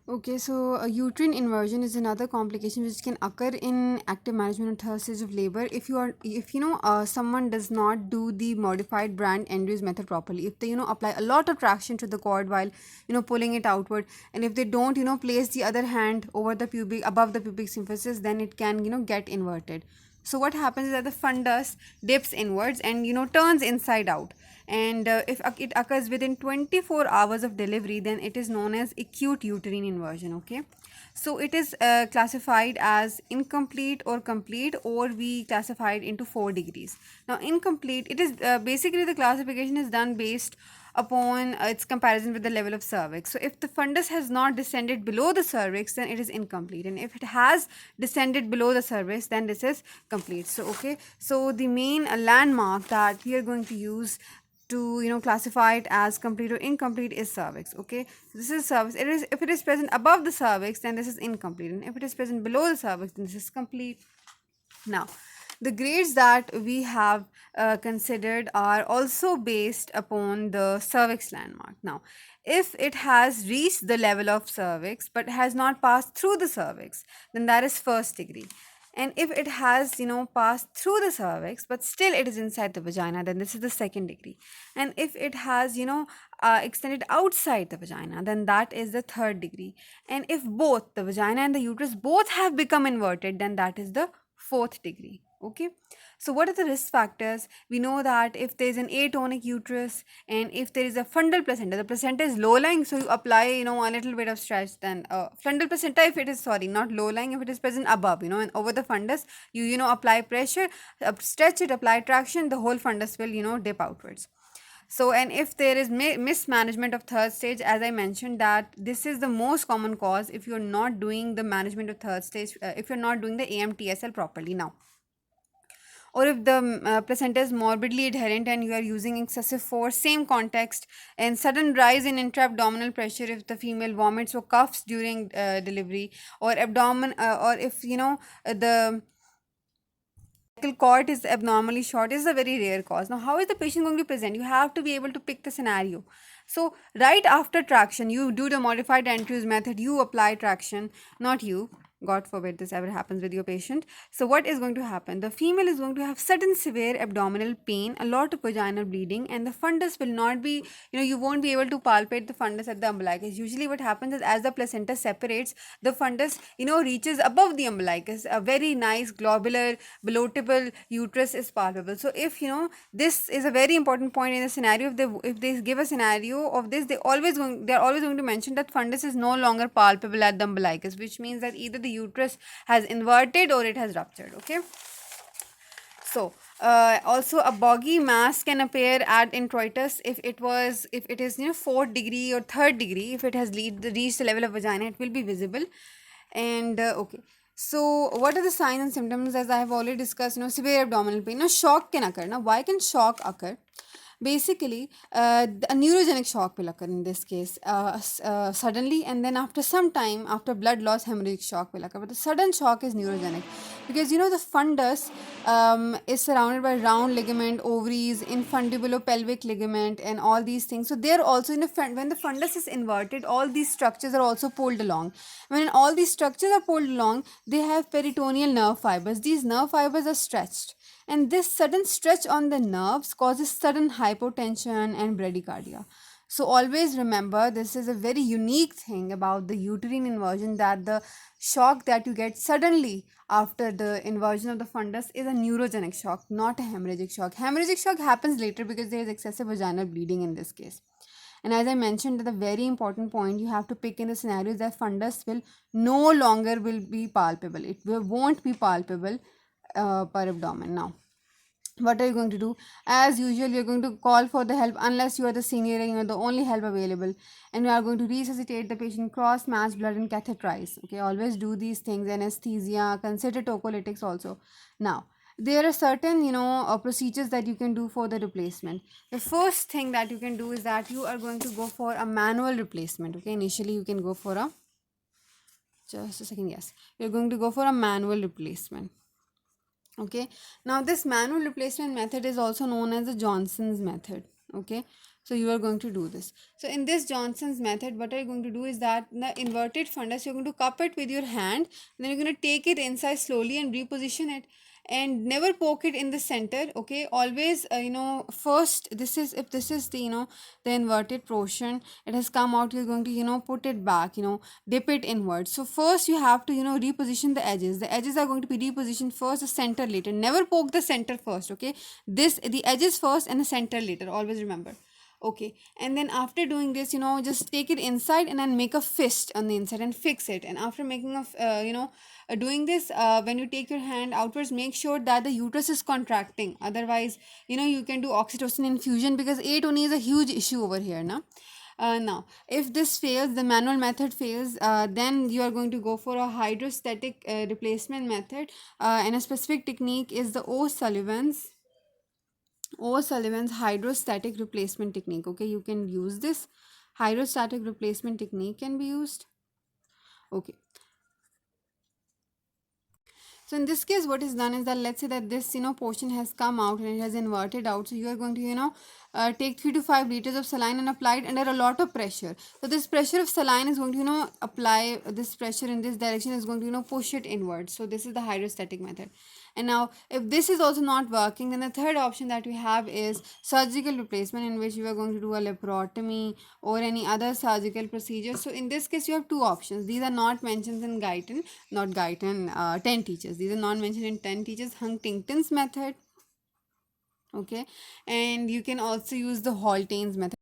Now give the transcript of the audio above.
Okay, so uterine inversion is another complication which can occur in active management of third stage of labor if someone does not do the modified Brand Andrews method properly. If they apply a lot of traction to the cord while pulling it outward, and if they don't place the other hand over the pubic above the pubic symphysis, then it can get inverted. So what happens is that the fundus dips inwards and turns inside out. And if it occurs within 24 hours of delivery, then it is known as acute uterine inversion. Okay, so it is classified as incomplete or complete, or we classify it into 4 degrees. Now incomplete, it is basically the classification is done based upon its comparison with the level of cervix. So if the fundus has not descended below the cervix, then it is incomplete, and if it has descended below the cervix, then this is complete. So okay, so the main landmark that we are going to use to classify it as complete or incomplete is cervix. Okay, so this is cervix. It is, if it is present above the cervix, then this is incomplete, and if it is present below the cervix, then this is complete. Now, the grades that we have considered are also based upon the cervix landmark. Now, if it has reached the level of cervix but has not passed through the cervix, then that is first degree. And if it has passed through the cervix but still it is inside the vagina, then this is the second degree. And if it has extended outside the vagina, then that is the third degree. And if both the vagina and the uterus both have become inverted, then that is the fourth degree. Okay, so what are the risk factors? We know that if there is an atonic uterus and if there is a fundal placenta, the placenta is low lying, so you apply a little bit of stretch. Then fundal placenta, if it is, sorry, not low lying, if it is present above, and over the fundus, you apply pressure, stretch it, apply traction, the whole fundus will dip outwards. So, and if there is mismanagement of third stage, as I mentioned, that this is the most common cause if you're not doing the management of third stage, if you're not doing the AMTSL properly. Now, or if the placenta is morbidly adherent and you are using excessive force, same context, and sudden rise in intra-abdominal pressure if the female vomits or coughs during delivery, or abdomen, or if the cord is abnormally short, is a very rare cause. Now, how is the patient going to present? You have to be able to pick the scenario. So, right after traction, you do the modified Andrews method, you apply traction, not you. God forbid this ever happens with your patient. So, what is going to happen? The female is going to have sudden severe abdominal pain, a lot of vaginal bleeding, and the fundus will not be, you won't be able to palpate the fundus at the umbilicus. Usually, what happens is as the placenta separates, the fundus, reaches above the umbilicus. A very nice globular, bloatable uterus is palpable. So, if this is a very important point in the scenario. If they give a scenario of this, they're always going to mention that fundus is no longer palpable at the umbilicus, which means that either the uterus has inverted or it has ruptured. Okay, so also a boggy mass can appear at introitus if it is fourth degree or third degree. If it has reached the level of vagina, it will be visible. And okay, so what are the signs and symptoms? As I have already discussed, severe abdominal pain. Now shock can occur. Now why can shock occur? Basically, a neurogenic shock will occur in this case suddenly, and then after some time, after blood loss, hemorrhagic shock will occur. But the sudden shock is neurogenic because the fundus is surrounded by round ligament, ovaries, infundibulopelvic ligament, and all these things. So they're also when the fundus is inverted, all these structures are also pulled along. When all these structures are pulled along, they have peritoneal nerve fibers. These nerve fibers are stretched, and this sudden stretch on the nerves causes sudden hypotension and bradycardia. So always remember, this is a very unique thing about the uterine inversion, that the shock that you get suddenly after the inversion of the fundus is a neurogenic shock, not a hemorrhagic shock. Hemorrhagic shock happens later because there is excessive vaginal bleeding in this case. And as I mentioned, that the very important point you have to pick in the scenario is that fundus will no longer will be palpable. It won't be palpable per abdomen. Now, what are you going to do? As usual, you're going to call for the help unless you are the senior and you are the only help available, and you are going to resuscitate the patient, cross match blood, and catheterize. Okay, always do these things. Anesthesia, consider tocolytics also. Now, there are certain procedures that you can do for the replacement. The first thing that you can do is that you are going to go for a manual replacement. Okay, initially you can go for a, just a second, yes, you're going to go for a manual replacement. Okay, now this manual replacement method is also known as the Johnson's method. Okay, So you are going to do this. So in this Johnson's method, what are you going to do is that the inverted fundus, you're going to cup it with your hand, then you're going to take it inside slowly and reposition it, and never poke it in the center. Okay, always, first, this is, if this is the, the inverted portion, it has come out, you're going to, put it back, dip it inward. So first you have to, reposition the edges. The edges are going to be repositioned first, the center later. Never poke the center first. Okay, this, the edges first and the center later, always remember. Okay, and then after doing this, just take it inside and then make a fist on the inside and fix it. And after making a doing this, when you take your hand outwards, make sure that the uterus is contracting. Otherwise, you can do oxytocin infusion, because atony is a huge issue over here now. Now, if this fails, the manual method fails, then you are going to go for a hydrostatic replacement method, and a specific technique is the O'Sullivan's hydrostatic replacement technique. Okay, you can use this. Hydrostatic replacement technique can be used. Okay. So in this case, what is done is that, let's say that this, portion has come out and it has inverted out. So you are going to, take 3 to 5 liters of saline and apply it under a lot of pressure. So this pressure of saline is going to, apply this pressure in this direction, is going to, push it inward. So this is the hydrostatic method. And now, if this is also not working, then the third option that we have is surgical replacement, in which you are going to do a laparotomy or any other surgical procedure. So in this case, you have two options. These are not mentioned in Guyton, not Guyton, 10 teachers. These are not mentioned in 10 teachers. Huntington's method. Okay, and you can also use the Haldane's method.